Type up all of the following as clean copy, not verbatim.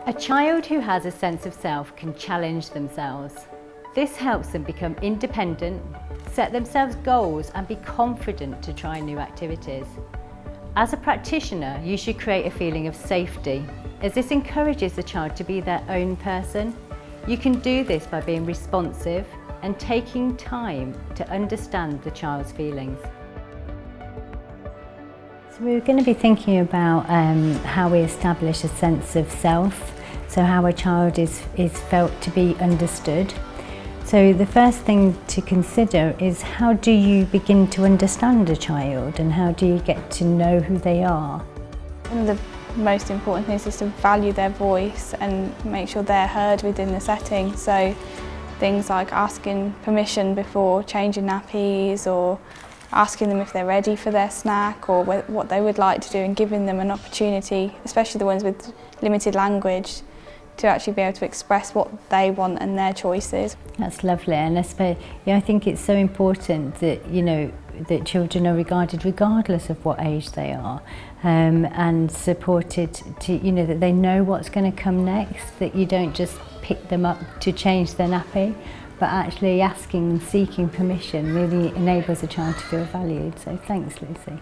A child who has a sense of self can challenge themselves. This helps them become independent, set themselves goals and be confident to try new activities. As a practitioner, you should create a feeling of safety, as this encourages the child to be their own person. You can do this by being responsive and taking time to understand the child's feelings. So we're going to be thinking about how we establish a sense of self, so how a child is felt to be understood. So the first thing to consider is, how do you begin to understand a child and how do you get to know who they are? One of the most important things is to value their voice and make sure they're heard within the setting. So things like asking permission before changing nappies, or asking them if they're ready for their snack or what they would like to do, and giving them an opportunity, especially the ones with limited language, to actually be able to express what they want and their choices. That's lovely, and I think it's so important that that children are regarded regardless of what age they are, and supported to that they know what's going to come next, that you don't just pick them up to change their nappy, but actually asking and seeking permission really enables a child to feel valued. So thanks, Lucy.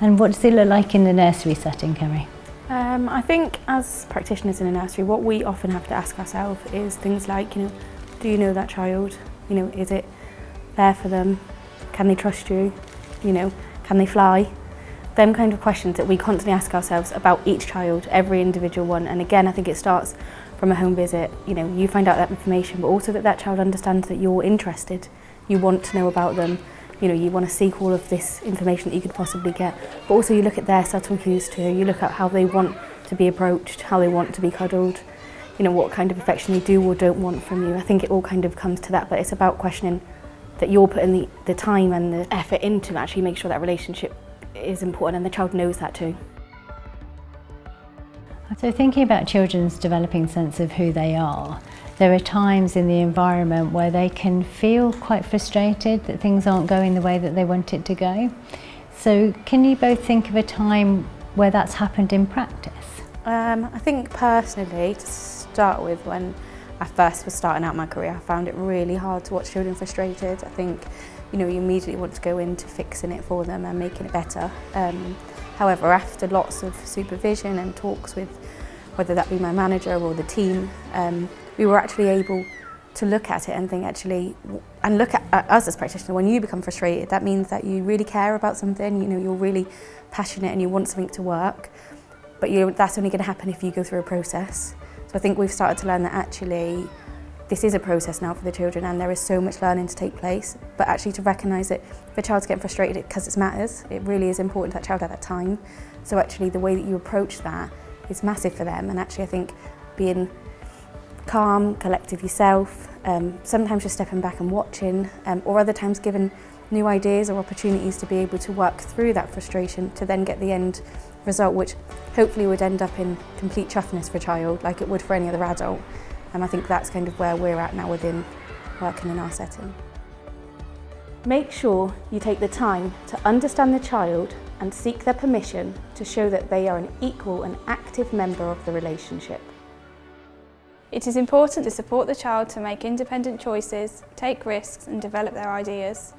And what does it look like in the nursery setting, Kerry? I think as practitioners in a nursery, what we often have to ask ourselves is things like, do you know that child? Is it there for them? Can they trust you? Can they fly? Them kind of questions that we constantly ask ourselves about each child, every individual one. And again, I think it starts from a home visit. You find out that information, but also that child understands that you're interested. You want to know about them. You want to seek all of this information that you could possibly get, but also you look at their subtle cues too. You look at how they want to be approached, how they want to be cuddled, what kind of affection they do or don't want from you. I think it all kind of comes to that, but it's about questioning that you're putting the time and the effort in to actually make sure that relationship is important, and the child knows that too. So thinking about children's developing sense of who they are, there are times in the environment where they can feel quite frustrated that things aren't going the way that they want it to go. So can you both think of a time where that's happened in practice? I think personally, to start with, when I first was starting out my career, I found it really hard to watch children frustrated. I think you immediately want to go into fixing it for them and making it better. However, after lots of supervision and talks with, whether that be my manager or the team, we were actually able to look at it and think and look at us as practitioners. When you become frustrated, that means that you really care about something, you're really passionate and you want something to work, but that's only going to happen if you go through a process. So I think we've started to learn that actually this is a process now for the children, and there is so much learning to take place, but actually to recognise that if a child's getting frustrated because it matters, it really is important to that child at that time. So actually the way that you approach that is massive for them, and actually I think being calm, collective yourself, sometimes just stepping back and watching, or other times given new ideas or opportunities to be able to work through that frustration to then get the end result, which hopefully would end up in complete chuffness for a child, like it would for any other adult. And I think that's kind of where we're at now within working in our setting. Make sure you take the time to understand the child and seek their permission to show that they are an equal and active member of the relationship. It is important to support the child to make independent choices, take risks and develop their ideas.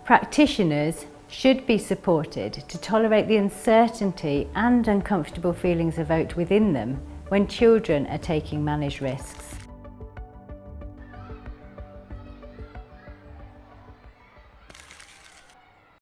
Practitioners should be supported to tolerate the uncertainty and uncomfortable feelings evoked within them when children are taking managed risks.